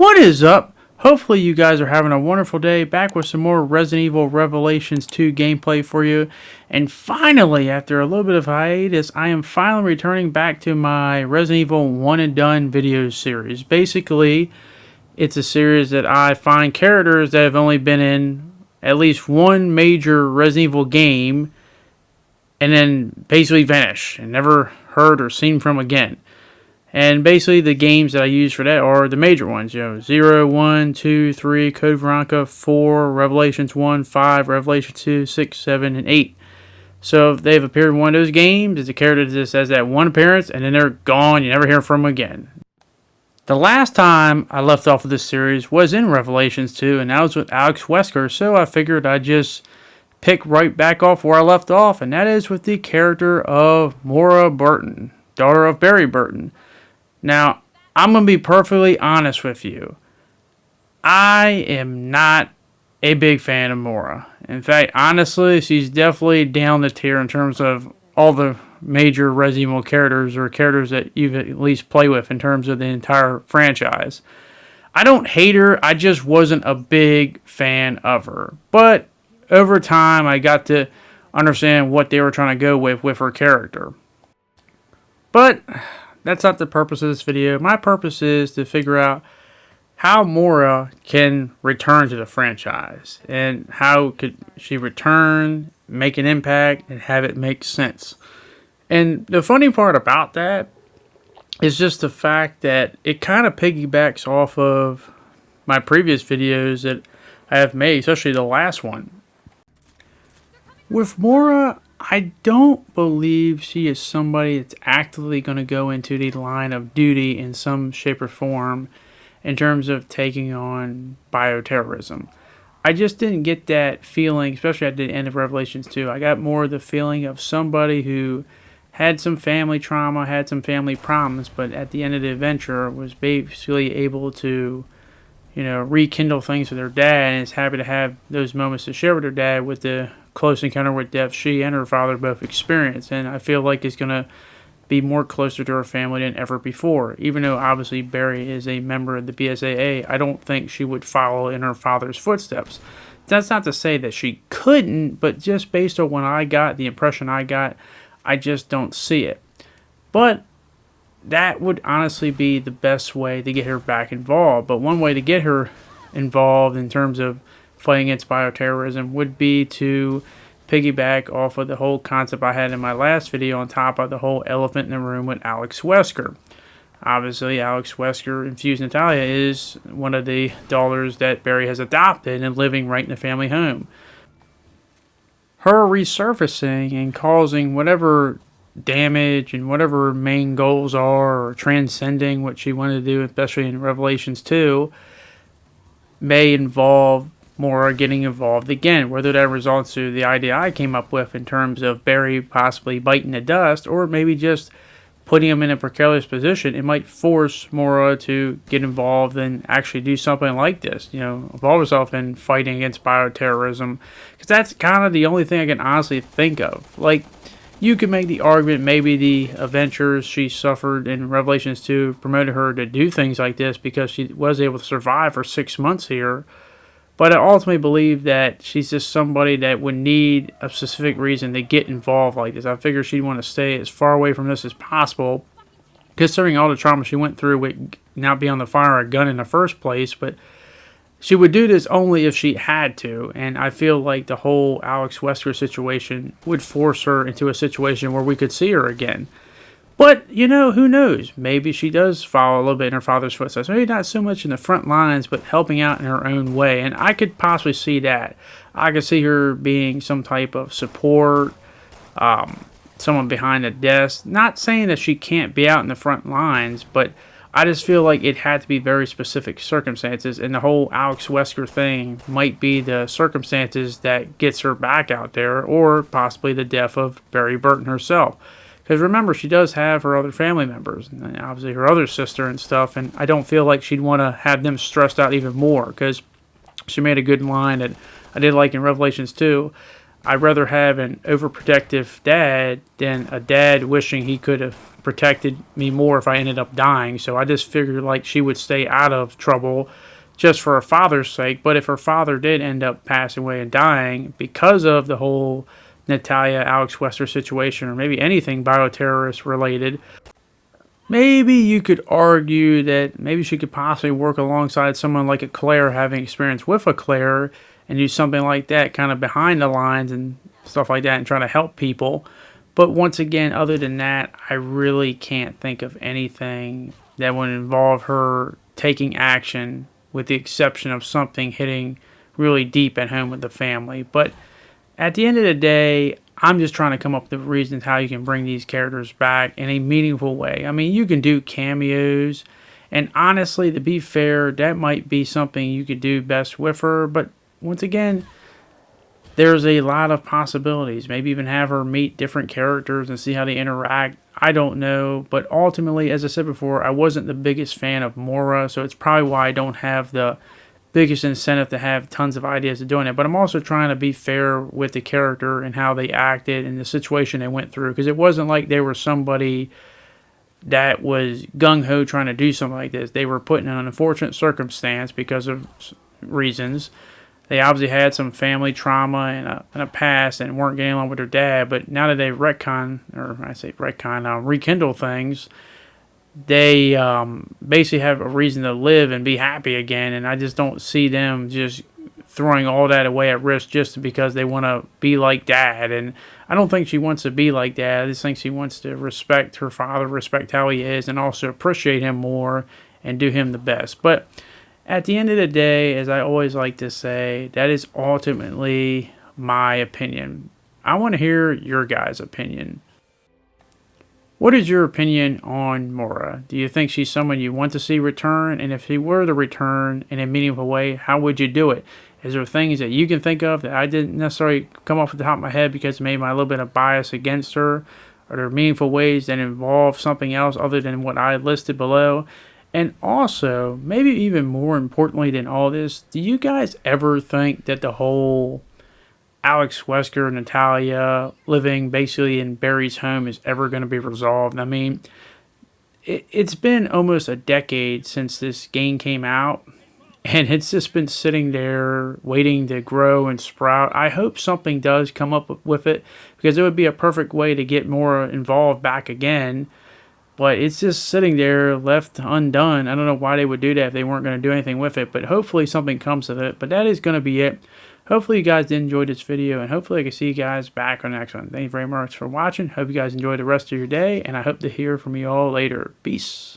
What is up? Hopefully you guys are having a wonderful day. Back with some more Resident Evil Revelations 2 gameplay for you. And finally, after a little bit of hiatus, I am finally returning back to my Resident Evil 1 and Done video series. Basically, it's a series that I find characters that have only been in at least one major Resident Evil game and then basically vanish and never heard or seen from again. And basically the games that I use for that are the major ones, 0, 1, 2, 3, Code Veronica, 4, Revelations 1, 5, Revelation 2, 6, 7, and 8. So if they've appeared in one of those games, it's a character that just has that one appearance, and then they're gone, you never hear from them again. The last time I left off of this series was in Revelations 2, and that was with Alex Wesker, so I figured I'd just pick right back off where I left off, and that is with the character of Moira Burton, daughter of Barry Burton. Now, I'm going to be perfectly honest with you. I am not a big fan of Moira. In fact, honestly, she's definitely down the tier in terms of all the major Resident Evil characters or characters that you've at least played with in terms of the entire franchise. I don't hate her, I just wasn't a big fan of her. But over time, I got to understand what they were trying to go with her character. But that's not the purpose of this video. My purpose is to figure out how Moira can return to the franchise. And how could she return, make an impact, and have it make sense. And the funny part about that is just the fact that it kind of piggybacks off of my previous videos that I have made, especially the last one. With Moira, I don't believe she is somebody that's actively going to go into the line of duty in some shape or form in terms of taking on bioterrorism. I just didn't get that feeling, especially at the end of Revelations 2. I got more of the feeling of somebody who had some family trauma, had some family problems, but at the end of the adventure was basically able to, rekindle things with her dad and is happy to have those moments to share with her dad with the close encounter with death she and her father both experienced. And I feel like it's going to be more closer to her family than ever before. Even though obviously Barry is a member of the BSAA, I don't think she would follow in her father's footsteps. That's not to say that she couldn't, but just based on what I got, the impression I got, I just don't see it. But that would honestly be the best way to get her back involved. But one way to get her involved in terms of fighting against bioterrorism would be to piggyback off of the whole concept I had in my last video on top of the whole elephant in the room with Alex Wesker. Obviously, Alex Wesker, Infused Natalia, is one of the daughters that Barry has adopted and living right in the family home. Her resurfacing and causing whatever damage and whatever her main goals are, or transcending what she wanted to do, especially in Revelations 2, may involve Moira getting involved again, whether that results to the idea I came up with in terms of Barry possibly biting the dust, or maybe just putting him in a precarious position. It might force Moira to get involved and actually do something like this, involve herself in fighting against bioterrorism, because that's kind of the only thing I can honestly think of. Like, you could make the argument maybe the adventures she suffered in Revelations 2 promoted her to do things like this because she was able to survive for 6 months here. But I ultimately believe that she's just somebody that would need a specific reason to get involved like this. I figure she'd want to stay as far away from this as possible, considering all the trauma she went through with not being on the fire a gun in the first place. But she would do this only if she had to, and I feel like the whole Alex Wesker situation would force her into a situation where we could see her again. But, who knows? Maybe she does follow a little bit in her father's footsteps. Maybe not so much in the front lines, but helping out in her own way. And I could possibly see that. I could see her being some type of support, someone behind the desk. Not saying that she can't be out in the front lines, but I just feel like it had to be very specific circumstances. And the whole Alex Wesker thing might be the circumstances that gets her back out there, or possibly the death of Barry Burton herself. Because remember, she does have her other family members, and obviously her other sister and stuff, and I don't feel like she'd want to have them stressed out even more, because she made a good line that I did like in Revelations 2. I'd rather have an overprotective dad than a dad wishing he could have protected me more if I ended up dying. So I just figured like she would stay out of trouble just for her father's sake. But if her father did end up passing away and dying because of the whole Natalia Alex Wester situation, or maybe anything bioterrorist related, maybe you could argue that maybe she could possibly work alongside someone like a Claire, having experience with a Claire, and do something like that kind of behind the lines and stuff like that and try to help people. But once again, other than that, I really can't think of anything that would involve her taking action, with the exception of something hitting really deep at home with the family. But at the end of the day, I'm just trying to come up with reasons how you can bring these characters back in a meaningful way. I mean, you can do cameos, and honestly, to be fair, that might be something you could do best with her. But once again, there's a lot of possibilities. Maybe even have her meet different characters and see how they interact. I don't know. But ultimately, as I said before, I wasn't the biggest fan of Moira, so it's probably why I don't have the biggest incentive to have tons of ideas of doing it. But I'm also trying to be fair with the character and how they acted and the situation they went through, because it wasn't like they were somebody that was gung-ho trying to do something like this. They were put in an unfortunate circumstance because of reasons. They obviously had some family trauma and a past and weren't getting along with their dad. But now that they rekindle things, they basically have a reason to live and be happy again. And I just don't see them just throwing all that away at risk just because they want to be like dad. And I don't think she wants to be like dad. I just think she wants to respect her father, respect how he is, and also appreciate him more and do him the best. But at the end of the day, as I always like to say, that is ultimately my opinion. I want to hear your guys' opinion. What is your opinion on Moira? Do you think she's someone you want to see return? And if she were to return in a meaningful way, how would you do it? Is there things that you can think of that I didn't necessarily come off the top of my head because maybe my little bit of bias against her? Are there meaningful ways that involve something else other than what I listed below? And also, maybe even more importantly than all this, do you guys ever think that the whole Alex Wesker, Natalia living basically in Barry's home is ever going to be resolved? I mean, it's been almost a decade since this game came out, and it's just been sitting there waiting to grow and sprout. I hope something does come up with it, because it would be a perfect way to get more involved back again. But it's just sitting there left undone. I don't know why they would do that if they weren't going to do anything with it. But hopefully something comes of it. But that is going to be it. Hopefully you guys did enjoy this video. And hopefully I can see you guys back on the next one. Thank you very much for watching. Hope you guys enjoy the rest of your day. And I hope to hear from you all later. Peace.